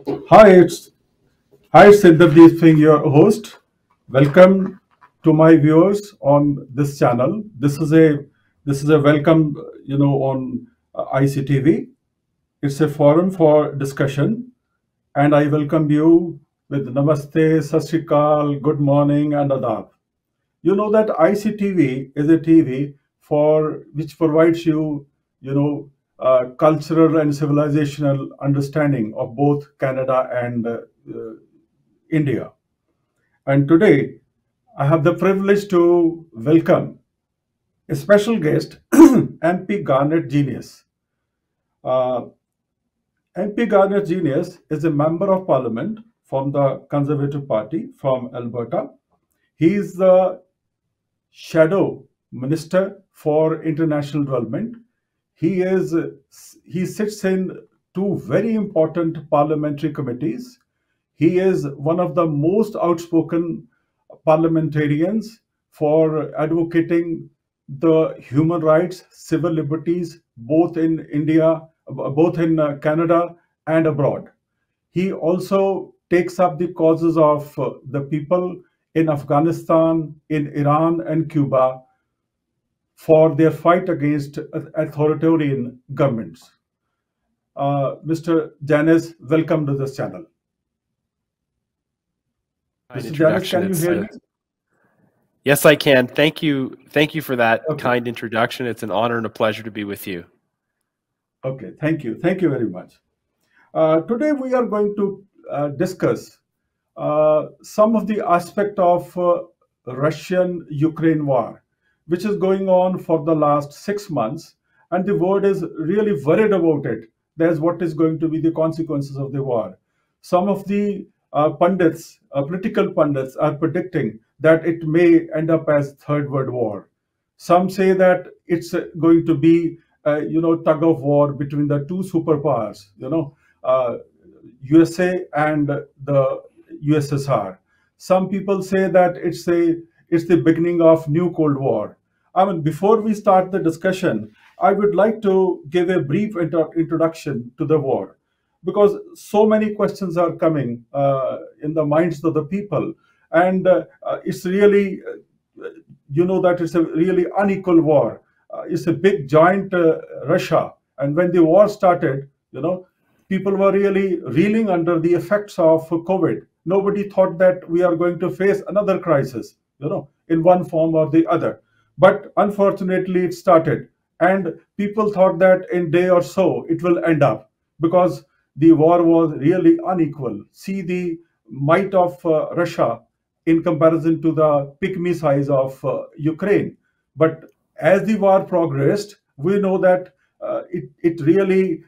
Hi, it's Inderdip Singh, your host. Welcome to my viewers on this channel. This is a welcome, on ICTV. It's a forum for discussion, and I welcome you with Namaste, Sat Sri Akal, Good morning, and Adab. You know that ICTV is a TV for which provides cultural and civilizational understanding of both Canada and India. And today, I have the privilege to welcome a special guest, MP Garnett Genuis. Uh, MP Garnett Genuis is a member of parliament from the Conservative Party from Alberta. He is the Shadow Minister for International Development. He is he sits in two very important parliamentary committees. He is one of the most outspoken parliamentarians for advocating the human rights, civil liberties, both in India, both in Canada and abroad. He also takes up the causes of the people in Afghanistan, in Iran, and Cuba for their fight against authoritarian governments. Mr. Janis, welcome to this channel. Kind Mr. Janis, introduction. can you hear me? Yes, I can. Thank you. Thank you for that Okay. kind introduction. It's an honor and a pleasure to be with you. Okay, thank you. Thank you very much. Today we are going to discuss some of the aspect of Russian-Ukraine war, which is going on for the last 6 months, and the world is really worried about it. There's what is going to be the consequences of the war. Some of the pundits, political pundits, are predicting that it may end up as Third World War. Some say that it's going to be, tug of war between the two superpowers, USA and the USSR. Some people say that it's the beginning of new Cold War. I mean, before we start the discussion, I would like to give a brief introduction to the war, because so many questions are coming in the minds of the people, and it's really, that it's a really unequal war. It's a big giant Russia, and when the war started, people were really reeling under the effects of COVID. Nobody thought that we are going to face another crisis, in one form or the other. But unfortunately, it started, and people thought that in a day or so it will end up, because the war was really unequal. See the might of Russia in comparison to the pygmy size of Ukraine. But as the war progressed, we know that it really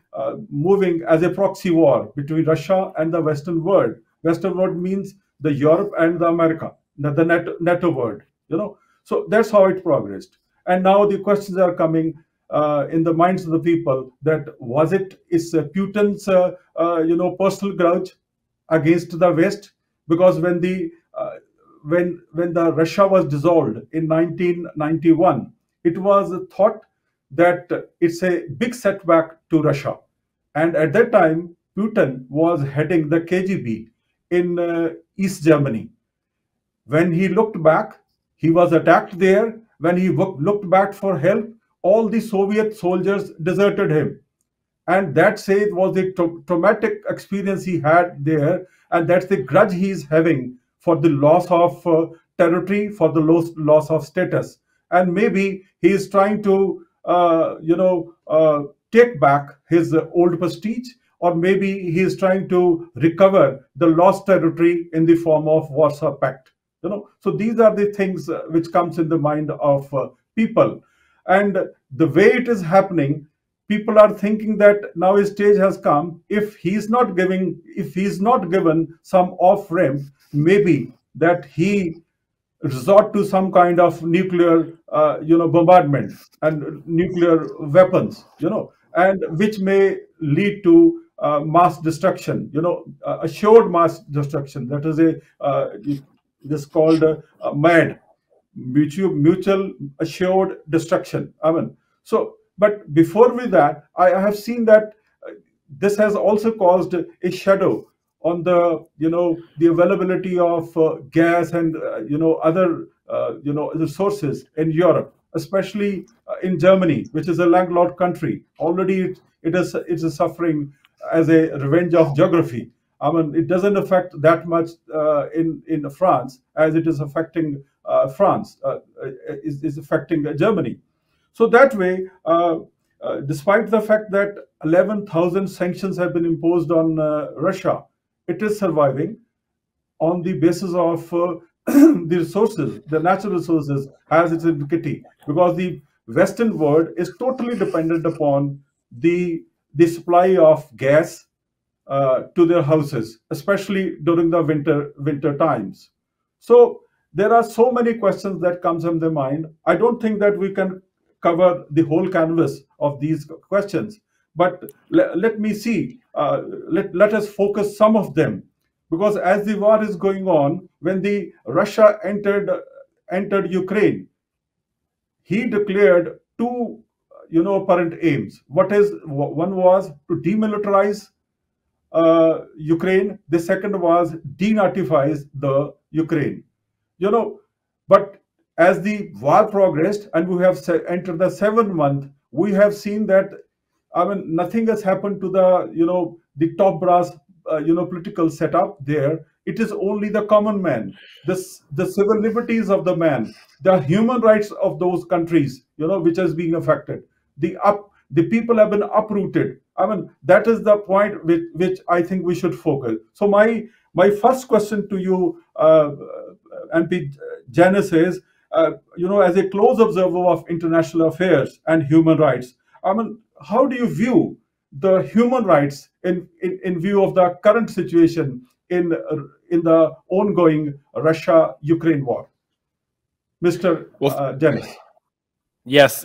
moving as a proxy war between Russia and the Western world. Western world means the Europe and the America, the NATO world. So that's how it progressed. And now the questions are coming in the minds of the people: that is Putin's personal grudge against the West? Because when the Russia was dissolved in 1991, it was thought that it's a big setback to Russia. And at that time, Putin was heading the KGB in East Germany. When he looked back, he was attacked there. When he looked back for help, all the Soviet soldiers deserted him. And that says was the traumatic experience he had there, and that's the grudge he's having for the loss of territory, for the loss of status. And maybe he is trying to take back his old prestige, or maybe he is trying to recover the lost territory in the form of Warsaw Pact. So these are the things which comes in the mind of people. And the way it is happening, people are thinking that now his stage has come. If he's not given some off ramp, maybe that he resort to some kind of nuclear bombardment and nuclear weapons, and which may lead to mass destruction, assured mass destruction. That is this called MAD, mutual assured destruction. I mean, so, but before with that, I have seen that this has also caused a shadow on the the availability of gas and other resources in Europe, especially in Germany, which is a landlocked country. Already it is suffering as a revenge of geography. I mean, it doesn't affect that much in France as it is affecting France, is affecting Germany. So that way, despite the fact that 11,000 sanctions have been imposed on Russia, it is surviving on the basis of the resources, the natural resources, as its indicative, because the Western world is totally dependent upon the supply of gas to their houses, especially during the winter times. So there are so many questions that comes in the mind. I don't think that we can cover the whole canvas of these questions, but let me see. Let us focus some of them, because as the war is going on, when the Russia entered Ukraine, he declared two apparent aims. One was to demilitarize Ukraine. The second was denazifies the Ukraine. You know, but as the war progressed and we have entered the 7th month, we have seen that I mean nothing has happened to the top brass political setup there. It is only the common man, the civil liberties of the man, the human rights of those countries, which is being affected. The people have been uprooted. I mean, that is the point which I think we should focus. So my first question to you, MP Genuis, is, as a close observer of international affairs and human rights, I mean, how do you view the human rights in view of the current situation in the ongoing Russia-Ukraine war, Mr. Genuis? Yes,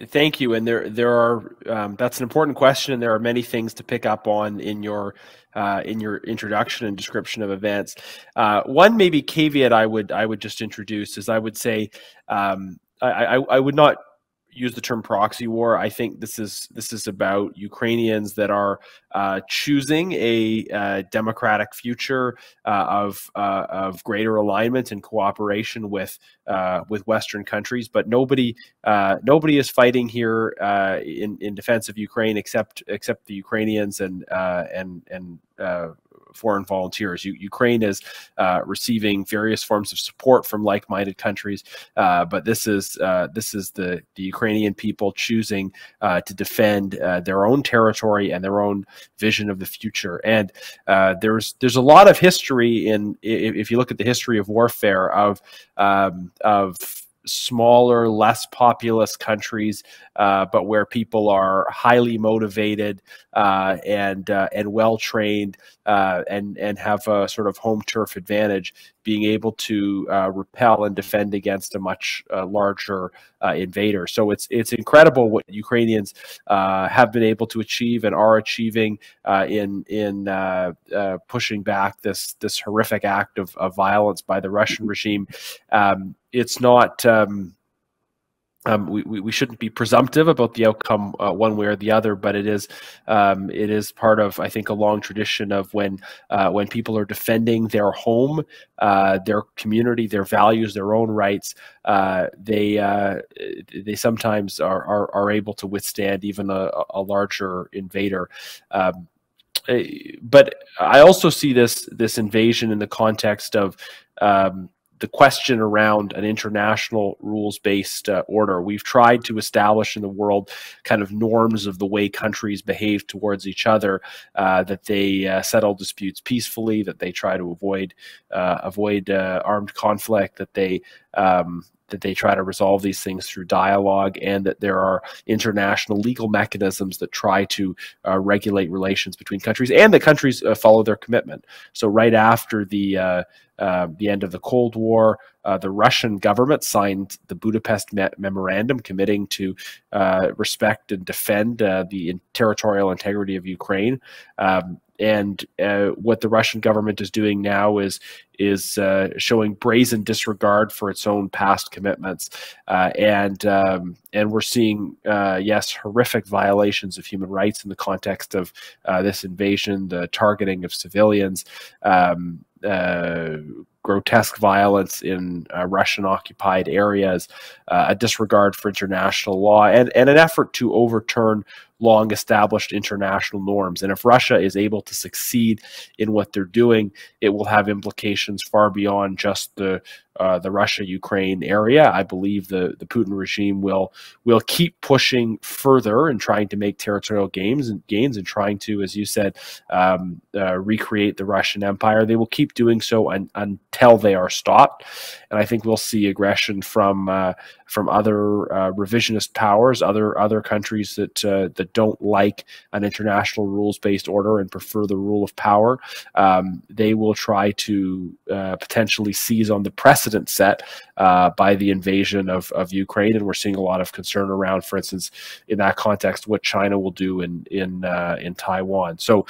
thank you. And there are that's an important question, and there are many things to pick up on in your introduction and description of events. One maybe caveat I would just introduce is I would say I would not use the term proxy war. I think this is about Ukrainians that are choosing a democratic future of greater alignment and cooperation with Western countries. But nobody is fighting here in defense of Ukraine except the Ukrainians and foreign volunteers. Ukraine is receiving various forms of support from like-minded countries, but this is the Ukrainian people choosing to defend their own territory and their own vision of the future. And there's a lot of history if you look at the history of warfare of smaller, less populous countries, but where people are highly motivated and well trained and have a sort of home turf advantage, being able to repel and defend against a much larger invader. So it's incredible what Ukrainians have been able to achieve and are achieving in pushing back this horrific act of violence by the Russian regime. It's not. We shouldn't be presumptive about the outcome one way or the other, but it is part of, I think, a long tradition of when people are defending their home, their community, their values, their own rights, they sometimes are able to withstand even a larger invader. But I also see this invasion in the context of the question around an international rules-based order. We've tried to establish in the world kind of norms of the way countries behave towards each other, that they settle disputes peacefully, that they try to avoid armed conflict, that they try to resolve these things through dialogue, and that there are international legal mechanisms that try to regulate relations between countries, and that countries follow their commitment. So right after the end of the Cold War, the Russian government signed the Budapest Memorandum committing to respect and defend the territorial integrity of Ukraine. what the Russian government is doing now is showing brazen disregard for its own past commitments, and we're seeing yes, horrific violations of human rights in the context of this invasion, the targeting of civilians. Grotesque violence in Russian-occupied areas, a disregard for international law, and an effort to overturn long-established international norms. And if Russia is able to succeed in what they're doing, it will have implications far beyond just the Russia-Ukraine area. I believe the Putin regime will keep pushing further and trying to make territorial gains and trying to, as you said, recreate the Russian Empire. They will keep doing so until they are stopped. And I think we'll see aggression from other revisionist powers, other countries that don't like an international rules-based order and prefer the rule of power. They will try to potentially seize on the precedent set by the invasion of Ukraine, and we're seeing a lot of concern around, for instance, in that context, what China will do in Taiwan. So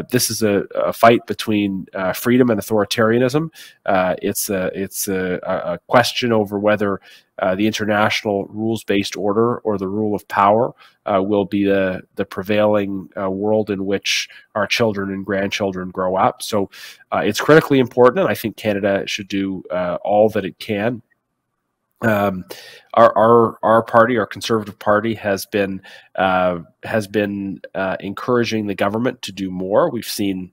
this is a fight between freedom and authoritarianism. It's a question over whether the international rules-based order or the rule of power will be the prevailing world in which our children and grandchildren grow up. So it's critically important, and I think Canada should do all that it can. Our party, our Conservative Party, has been encouraging the government to do more. We've seen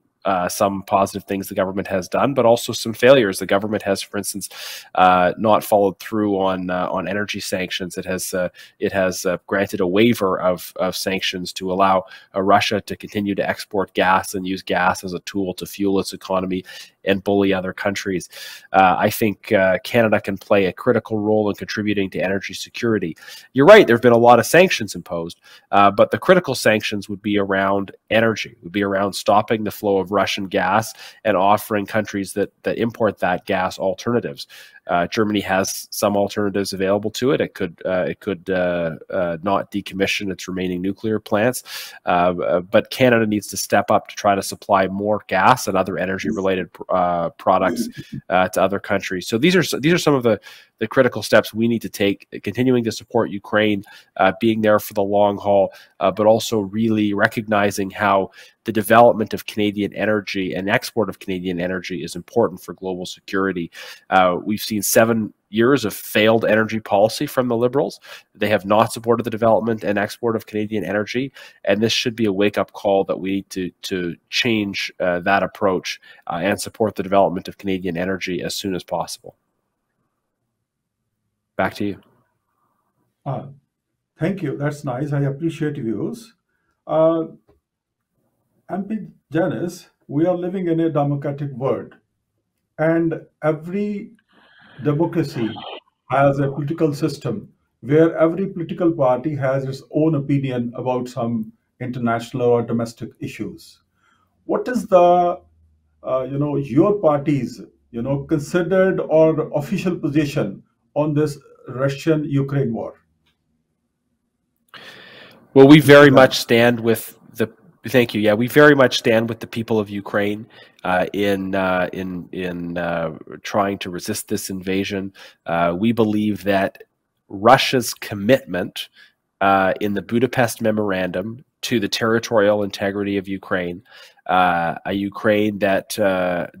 some positive things the government has done, but also some failures. The government has, for instance, not followed through on energy sanctions. It has granted a waiver of sanctions to allow Russia to continue to export gas and use gas as a tool to fuel its economy and bully other countries. I think Canada can play a critical role in contributing to energy security. You're right, there have been a lot of sanctions imposed, but the critical sanctions would be around energy, would be around stopping the flow of Russian gas and offering countries that import that gas alternatives. Germany has some alternatives available to it. It could not decommission its remaining nuclear plants, but Canada needs to step up to try to supply more gas and other energy-related products to other countries. So these are some of the critical steps we need to take, continuing to support Ukraine, being there for the long haul, but also really recognizing how the development of Canadian energy and export of Canadian energy is important for global security. We've seen 7 years of failed energy policy from the Liberals. They have not supported the development and export of Canadian energy, and this should be a wake-up call that we need to change that approach and support the development of Canadian energy as soon as possible. Back to you. Thank you. That's nice. I appreciate your views. MP Genuis, we are living in a democratic world, and every democracy has a political system where every political party has its own opinion about some international or domestic issues. What is the your party's considered or official position on this Russian-Ukraine war? Well, we very much stand with the. Thank you. Yeah, we very much stand with the people of Ukraine in trying to resist this invasion. We believe that Russia's commitment in the Budapest Memorandum to the territorial integrity of Ukraine, a Ukraine that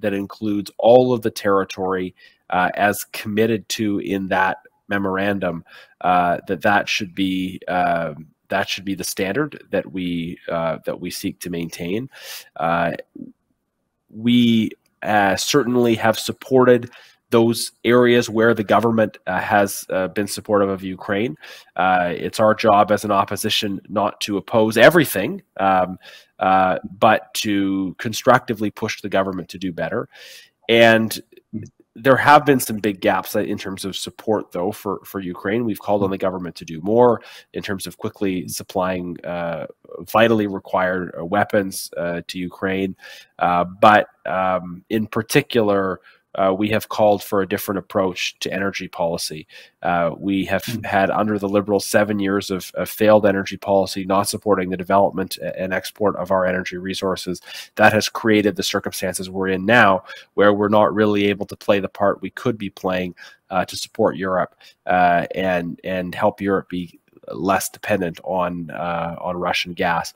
includes all of the territory as committed to in that memorandum, that should be. That should be the standard that we seek to maintain. We certainly have supported those areas where the government has been supportive of Ukraine. It's our job as an opposition not to oppose everything, but to constructively push the government to do better. And there have been some big gaps in terms of support, though, for Ukraine. We've called on the government to do more in terms of quickly supplying vitally required weapons to Ukraine. But in particular, we have called for a different approach to energy policy. We have had, under the Liberals, 7 years of failed energy policy, not supporting the development and export of our energy resources. That has created the circumstances we're in now, where we're not really able to play the part we could be playing to support Europe and help Europe be less dependent on Russian gas.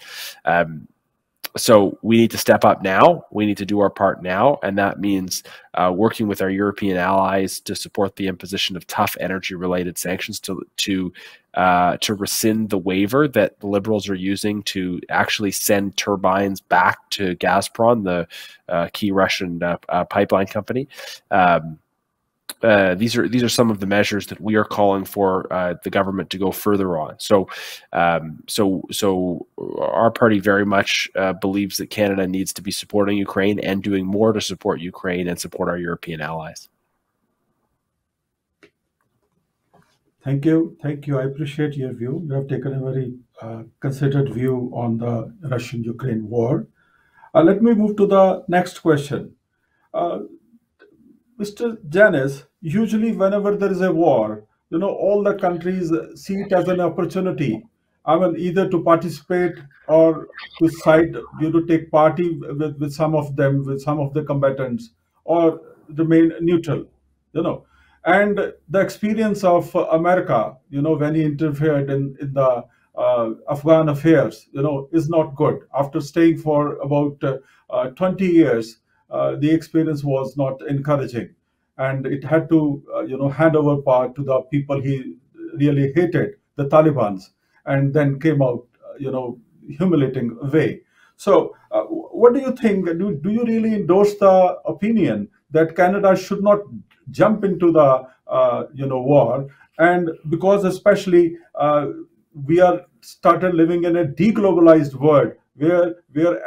So we need to step up now. We need to do our part now, and that means working with our European allies to support the imposition of tough energy-related sanctions to rescind the waiver that the Liberals are using to actually send turbines back to Gazprom, the key Russian pipeline company. These are some of the measures that we are calling for the government to go further on. So our party very much believes that Canada needs to be supporting Ukraine and doing more to support Ukraine and support our European allies. Thank you. I appreciate your view. You have taken a very considered view on the Russian-Ukraine war. Let me move to the next question. Mr. Genuis, usually whenever there is a war, all the countries see it as an opportunity. I mean, either to participate or to side, take party with some of them, with some of the combatants, or remain neutral, And the experience of America, when he interfered in the Afghan affairs, is not good. After staying for about 20 years, the experience was not encouraging, and it had to, hand over power to the people he really hated, the Talibans, and then came out, humiliating way. So, what do you think? Do you really endorse the opinion that Canada should not jump into the, war? And because especially we are started living in a deglobalized world where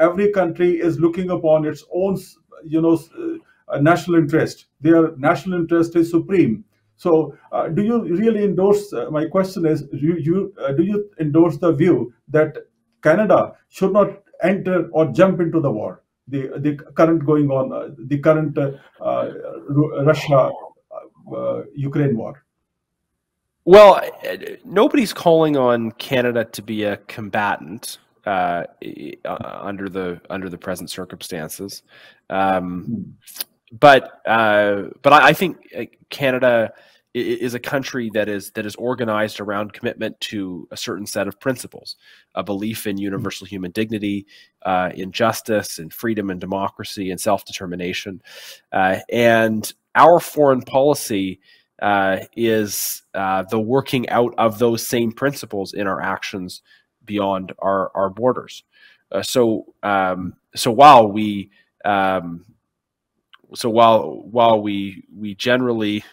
every country is looking upon its own national interest. Their national interest is supreme. So, do you really endorse? My question is: do you endorse the view that Canada should not enter or jump into the war, the current going on, the current Russia Ukraine war? Well, nobody's calling on Canada to be a combatant under the present circumstances, but I think Canada is a country that is organized around commitment to a certain set of principles, a belief in universal human dignity, in justice, in freedom and democracy, and self-determination, and our foreign policy is the working out of those same principles in our actions beyond our borders. So while we generally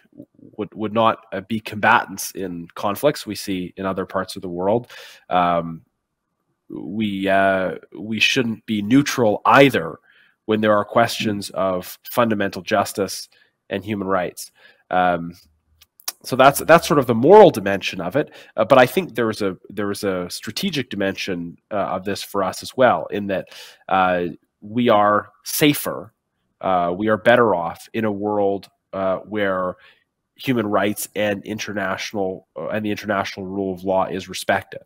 would not be combatants in conflicts we see in other parts of the world, we shouldn't be neutral either when there are questions of fundamental justice and human rights. So that's sort of the moral dimension of it. But I think there is a strategic dimension of this for us as well, in that we are safer, we are better off in a world where human rights and the international rule of law is respected.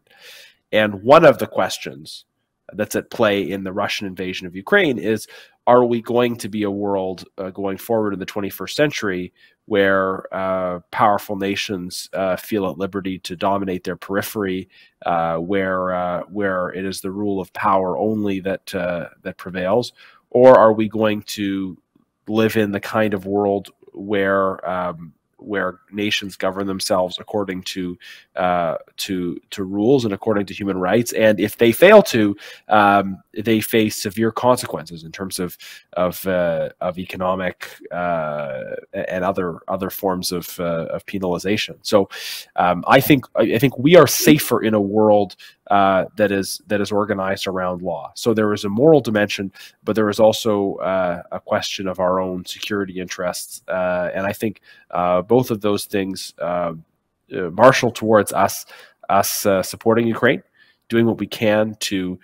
And one of the questions that's at play in the Russian invasion of Ukraine is, are we going to be a world going forward in the 21st century where powerful nations feel at liberty to dominate their periphery, where it is the rule of power only that prevails? Or are we going to live in the kind of world where nations govern themselves according to rules and according to human rights, and if they fail to, they face severe consequences in terms of economic and other forms of penalization. So I think we are safer in a world that is organized around law. So there is a moral dimension, but there is also a question of our own security interests, and I think both of those things marshal towards us supporting Ukraine doing what we can to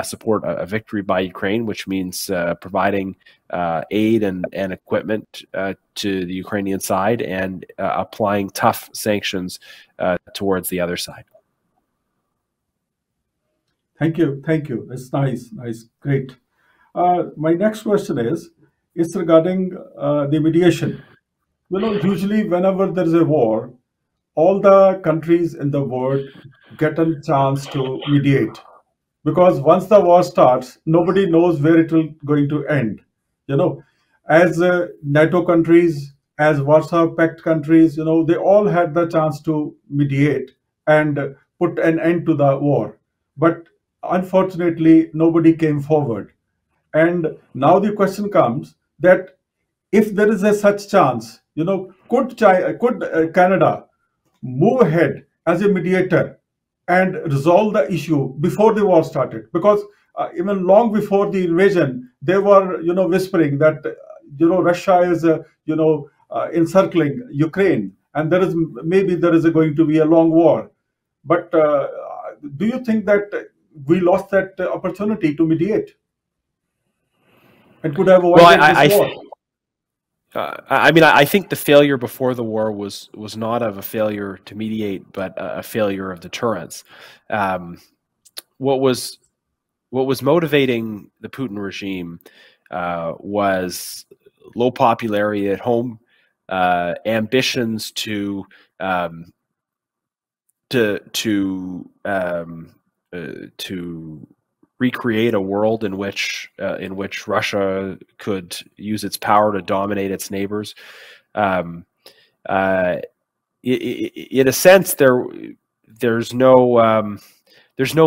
support a victory by Ukraine, which means providing aid and equipment to the Ukrainian side and applying tough sanctions towards the other side. Thank you. Thank you. It's nice. Nice. Great. My next question is regarding the mediation. Usually whenever there is a war, all the countries in the world get a chance to mediate, because once the war starts, nobody knows where it will going to end. You know, as NATO countries, as Warsaw Pact countries, they all had the chance to mediate and put an end to the war. But unfortunately, nobody came forward. And now the question comes that if there is a such chance, could Canada move ahead as a mediator and resolve the issue before the war started? Because even long before the invasion, they were, whispering that, Russia is, encircling Ukraine, and there is going to be a long war. But do you think that we lost that opportunity to mediate and could have avoided this war? I think the failure before the war was not of a failure to mediate, but a failure of deterrence. What was motivating the Putin regime was low popularity at home, ambitions to recreate a world in which Russia could use its power to dominate its neighbors. In a sense, there's no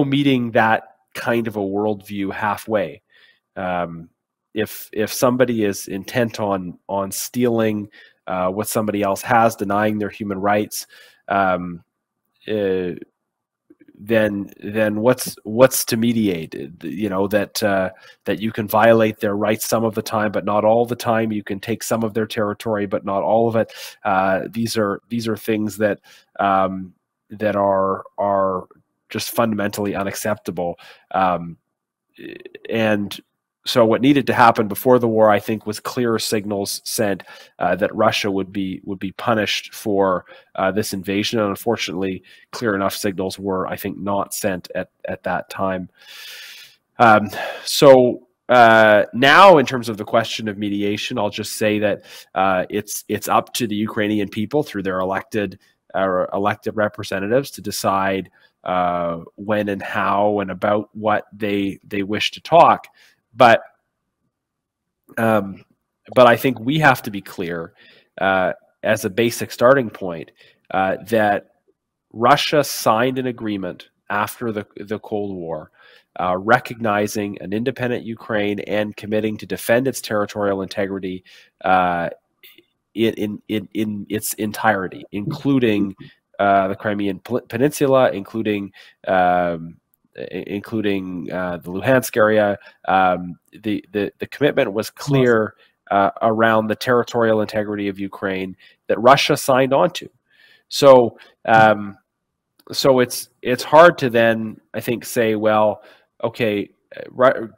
meeting that kind of a worldview halfway. If somebody is intent on stealing what somebody else has, denying their human rights, then what's to mediate? That you can violate their rights some of the time, but not all the time. You can take some of their territory, but not all of it. These are things that are just fundamentally unacceptable. And so what needed to happen before the war, I think, was clearer signals sent that Russia would be punished for this invasion. And unfortunately, clear enough signals were, I think, not sent at that time. So now, in terms of the question of mediation, I'll just say that it's up to the Ukrainian people through their elected representatives to decide when and how and about what they wish to talk. But I think we have to be clear as a basic starting point that Russia signed an agreement after the Cold War, recognizing an independent Ukraine and committing to defend its territorial integrity in its entirety, including the Crimean Peninsula, including the Luhansk area. The commitment was clear around the territorial integrity of Ukraine that Russia signed on to. So it's hard to then, I think, say, well, okay,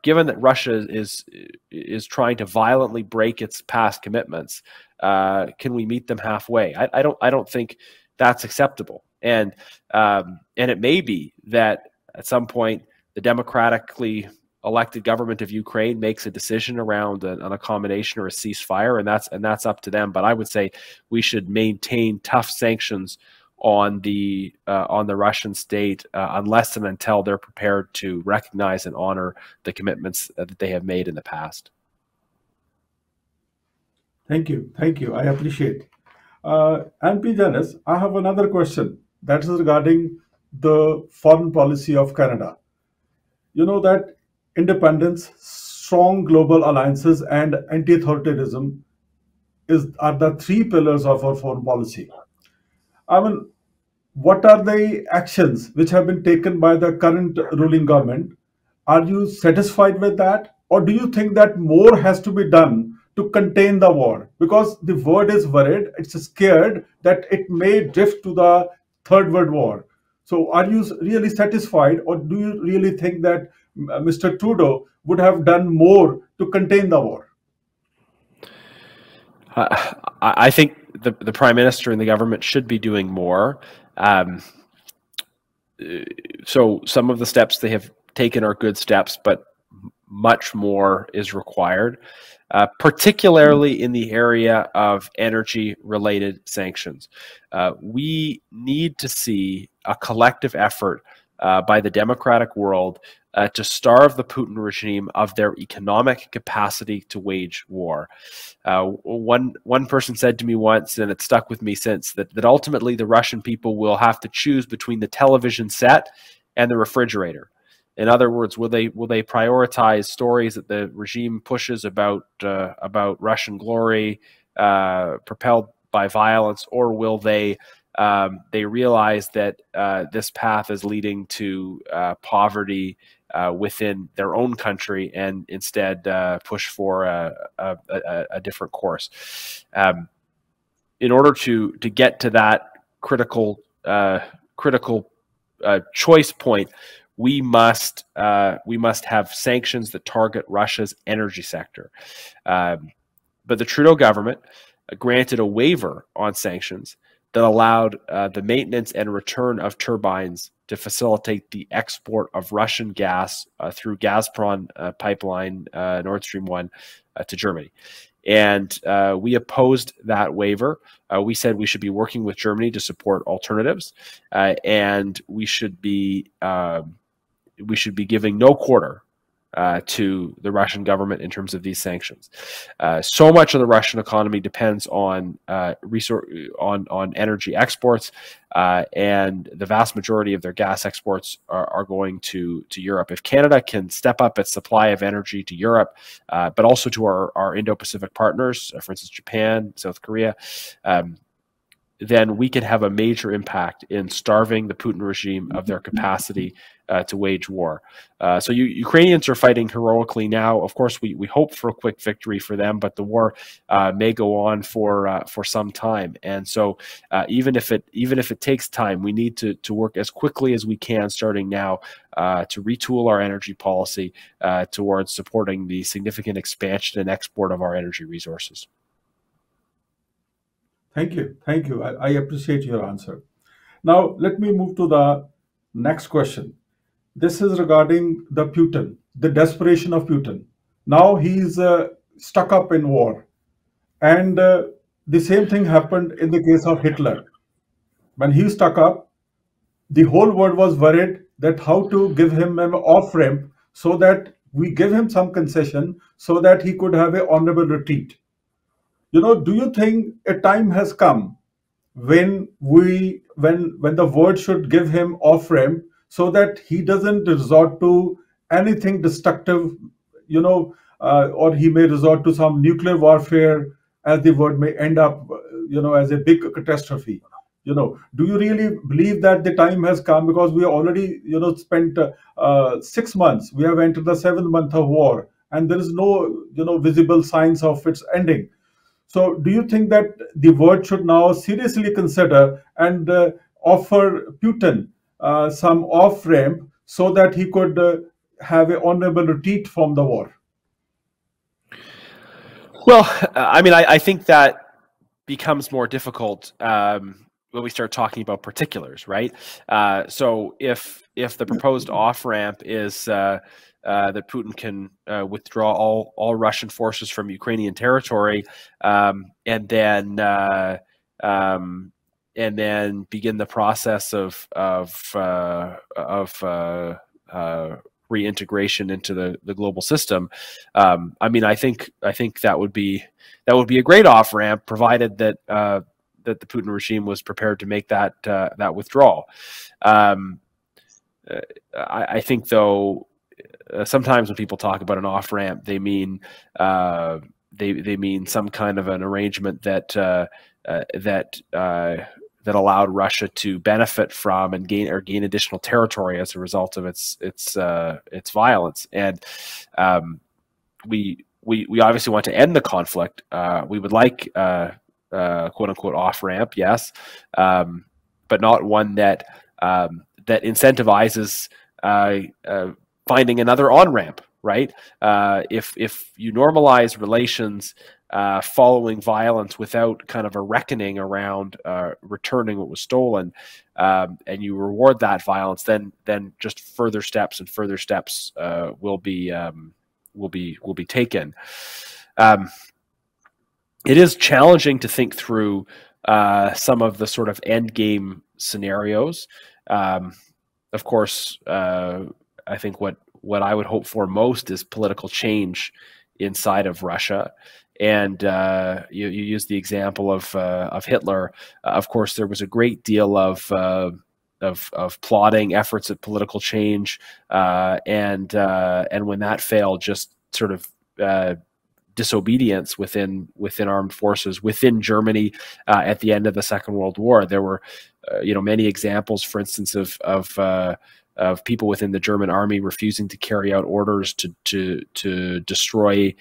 given that Russia is trying to violently break its past commitments, can we meet them halfway? I don't think that's acceptable. And it may be that at some point the democratically elected government of Ukraine makes a decision around an accommodation or a ceasefire, and that's up to them. But I would say we should maintain tough sanctions on the Russian state unless and until they're prepared to recognize and honor the commitments that they have made in the past. Thank you. I appreciate. MP Genuis, I have another question that is regarding the foreign policy of Canada. You know that independence, strong global alliances, and anti-authoritarianism are the three pillars of our foreign policy. I mean, what are the actions which have been taken by the current ruling government? Are you satisfied with that? Or do you think that more has to be done to contain the war? Because the world is worried, it's scared that it may drift to the Third World War. So are you really satisfied, or do you really think that Mr. Trudeau would have done more to contain the war? I think the Prime Minister and the government should be doing more. So some of the steps they have taken are good steps, but much more is required, particularly in the area of energy-related sanctions. We need to see a collective effort by the democratic world to starve the Putin regime of their economic capacity to wage war. One person said to me once, and it stuck with me since, that ultimately the Russian people will have to choose between the television set and the refrigerator. In other words, will they prioritize stories that the regime pushes about Russian glory propelled by violence, or will they realize that this path is leading to poverty within their own country, and instead push for a different course? In order to get to that critical choice point, we must have sanctions that target Russia's energy sector. But the Trudeau government granted a waiver on sanctions that allowed the maintenance and return of turbines to facilitate the export of Russian gas through Gazprom pipeline Nord Stream 1 to Germany. And we opposed that waiver. We said we should be working with Germany to support alternatives, and we should be giving no quarter to the Russian government in terms of these sanctions. So much of the Russian economy depends on on energy exports, and the vast majority of their gas exports are going to Europe. If Canada can step up its supply of energy to Europe, but also to our Indo-Pacific partners, for instance, Japan, South Korea, then we can have a major impact in starving the Putin regime of their capacity to wage war. So Ukrainians are fighting heroically now. Of course, we hope for a quick victory for them, but the war may go on for some time. And so even if it takes time, we need to work as quickly as we can, starting now, to retool our energy policy towards supporting the significant expansion and export of our energy resources. Thank you. Thank you. I appreciate your answer. Now, let me move to the next question. This is regarding the Putin, the desperation of Putin. Now he's stuck up in war. And the same thing happened in the case of Hitler. When he stuck up, the whole world was worried that how to give him an off-ramp so that we give him some concession so that he could have an honorable retreat. Do you think a time has come when the world should give him off-ramp so that he doesn't resort to anything destructive, or he may resort to some nuclear warfare, as the world may end up, as a big catastrophe? Do you really believe that the time has come? Because we already, spent 6 months. We have entered the 7th month of war, and there is no, visible signs of its ending. So do you think that the world should now seriously consider and offer Putin some off-ramp so that he could have an honorable retreat from the war? Well, I think that becomes more difficult when we start talking about particulars, right? So if the proposed off-ramp is that Putin can withdraw all Russian forces from Ukrainian territory, and then begin the process of reintegration into the global system. I think that would be a great off ramp, provided that the Putin regime was prepared to make that withdrawal. I think, though, sometimes when people talk about an off ramp, they mean they mean some kind of an arrangement that allowed Russia to benefit from and gain additional territory as a result of its violence. And we obviously want to end the conflict. We would like quote unquote off ramp, yes, but not one that that incentivizes finding another on-ramp, right? If you normalize relations following violence without kind of a reckoning around returning what was stolen, and you reward that violence, then just further steps and further steps will be taken. It is challenging to think through some of the sort of end game scenarios. Of course, I think what I would hope for most is political change inside of Russia. And you use the example of Hitler. Of course, there was a great deal of plotting efforts at political change, and when that failed, just sort of disobedience within armed forces within Germany at the end of the Second World War. There were many examples, for instance, of people within the German army refusing to carry out orders to destroy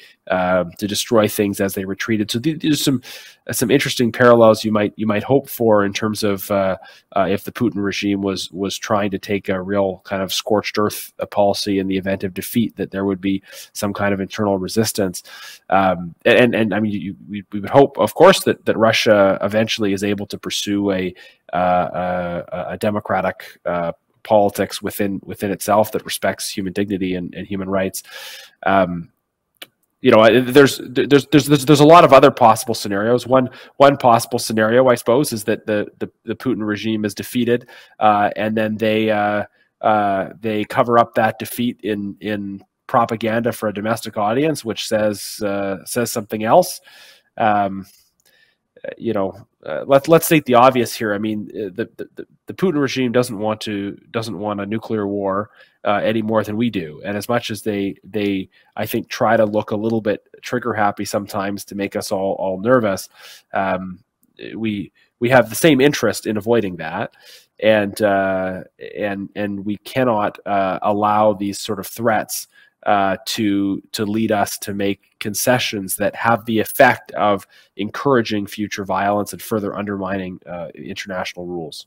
things as they retreated. So there's some interesting parallels you might hope for in terms of if the Putin regime was trying to take a real kind of scorched earth policy in the event of defeat, that there would be some kind of internal resistance. And I mean, we would hope, of course, that Russia eventually is able to pursue a democratic politics within itself that respects human dignity and human rights. There's a lot of other possible scenarios. One possible scenario, I suppose, is that the Putin regime is defeated, and then they cover up that defeat in propaganda for a domestic audience, which says something else. Let's state the obvious here. I mean, the Putin regime doesn't want a nuclear war any more than we do. And as much as they I think try to look a little bit trigger happy sometimes to make us all nervous, we have the same interest in avoiding that, and we cannot allow these sort of threats to lead us to make concessions that have the effect of encouraging future violence and further undermining international rules.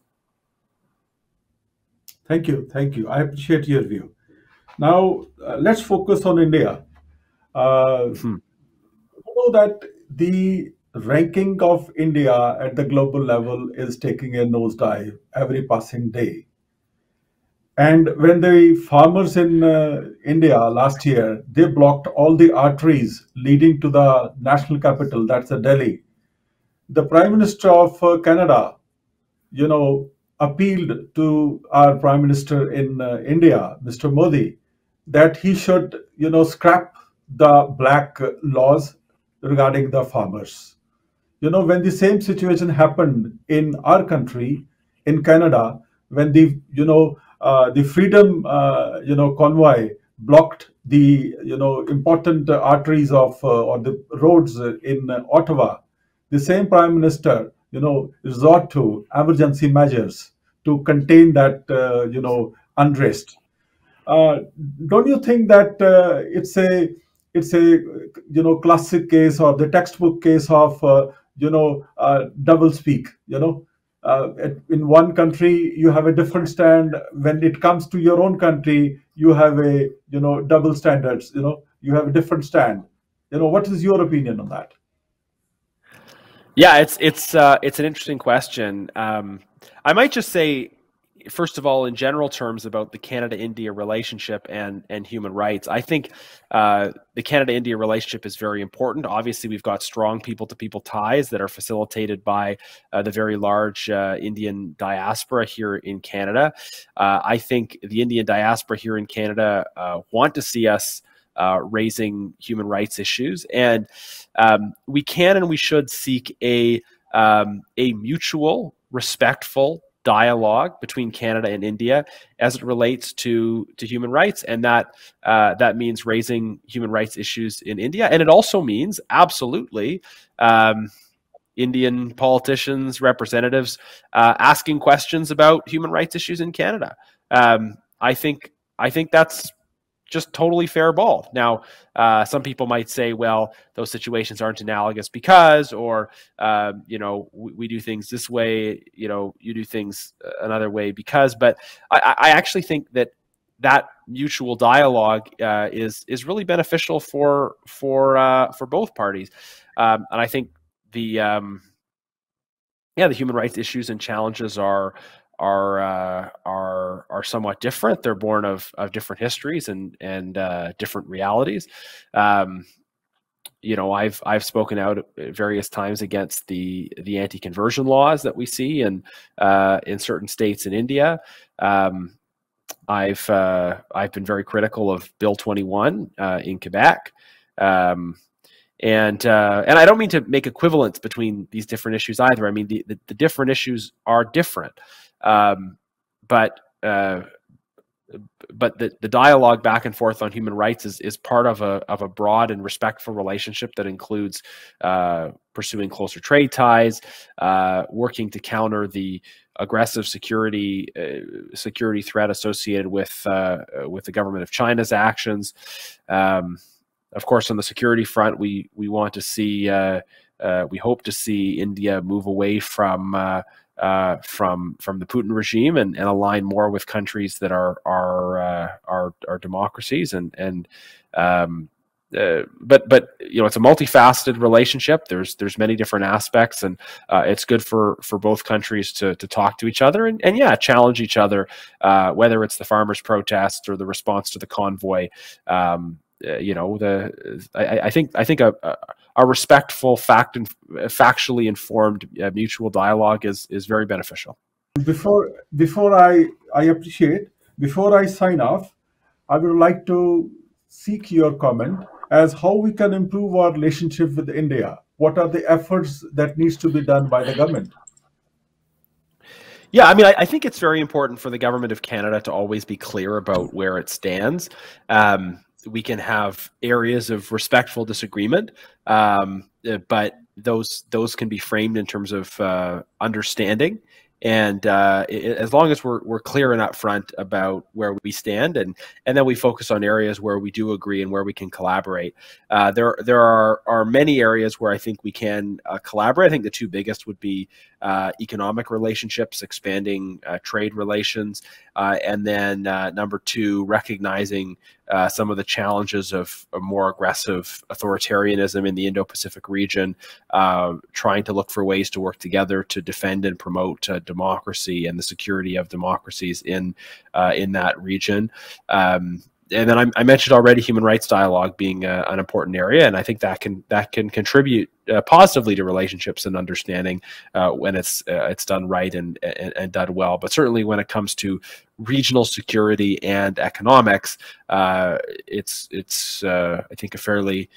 Thank you. I appreciate your view. Now, let's focus on India. You know that the ranking of India at the global level is taking a nosedive every passing day. And when the farmers in India last year, they blocked all the arteries leading to the national capital, that's Delhi. The Prime Minister of Canada, appealed to our Prime Minister in India, Mr. Modi, that he should, scrap the black laws regarding the farmers. When the same situation happened in our country, in Canada, when the freedom, convoy blocked the, important arteries of or the roads in Ottawa, the same Prime Minister, resort to emergency measures to contain that, unrest. Don't you think that it's a classic case or the textbook case of double speak? In one country you have a different stand. When it comes to your own country, you have a double standards. You have a different stand. What is your opinion on that? Yeah, it's an interesting question. I might just say, first of all, in general terms about the Canada-India relationship and human rights, I think the Canada-India relationship is very important. Obviously, we've got strong people-to-people ties that are facilitated by the very large Indian diaspora here in Canada. I think the Indian diaspora here in Canada want to see us raising human rights issues, and we can and we should seek a mutual, respectful dialogue between Canada and India as it relates to human rights, and that means raising human rights issues in India, and it also means absolutely Indian politicians, representatives asking questions about human rights issues in Canada. I think that's just totally fair ball. Now, some people might say, well, those situations aren't analogous because, or, we do things this way, you do things another way because, but I actually think that mutual dialogue is really beneficial for both parties. And I think the human rights issues and challenges are somewhat different. They're born of different histories and different realities. I've spoken out at various times against the anti-conversion laws that we see in certain states in India. I've been very critical of Bill 21 in Quebec. And I don't mean to make equivalence between these different issues either. I mean, the different issues are different, but the dialogue back and forth on human rights is part of a broad and respectful relationship that includes pursuing closer trade ties, working to counter the aggressive security threat associated with the government of China's actions. Of course, on the security front, we want to see, we hope to see India move away from the Putin regime and align more with countries that are democracies. But it's a multifaceted relationship. There's many different aspects, and it's good for both countries to talk to each other and challenge each other, whether it's the farmers' protest or the response to the convoy. I think a respectful, factually informed mutual dialogue is very beneficial. Before I appreciate, before I sign off, I would like to seek your comment as how we can improve our relationship with India. What are the efforts that needs to be done by the government? Yeah, I mean, I think it's very important for the government of Canada to always be clear about where it stands. We can have areas of respectful disagreement, but those can be framed in terms of understanding. And as long as we're clear and upfront about where we stand, and then we focus on areas where we do agree and where we can collaborate. There are many areas where I think we can collaborate. I think the two biggest would be economic relationships, expanding trade relations, and then number two, recognizing some of the challenges of a more aggressive authoritarianism in the Indo-Pacific region, trying to look for ways to work together to defend and promote democracy and the security of democracies in that region. And then I mentioned already human rights dialogue being an important area, and I think that can contribute positively to relationships and understanding when it's done right and done well. But certainly when it comes to regional security and economics, it's I think a fairly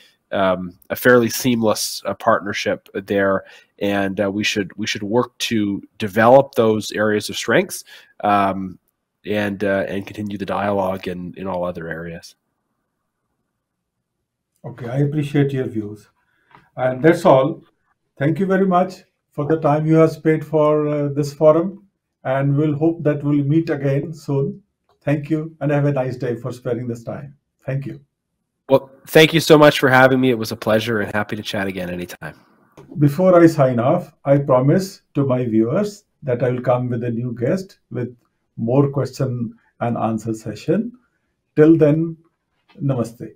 seamless partnership there, and we should work to develop those areas of strengths. And continue the dialogue in all other areas. Okay, I appreciate your views. And that's all. Thank you very much for the time you have spent for this forum. And we'll hope that we'll meet again soon. Thank you, and have a nice day for sparing this time. Thank you. Well, thank you so much for having me. It was a pleasure, and happy to chat again anytime. Before I sign off, I promise to my viewers that I will come with a new guest with more question and answer session. Till then, namaste.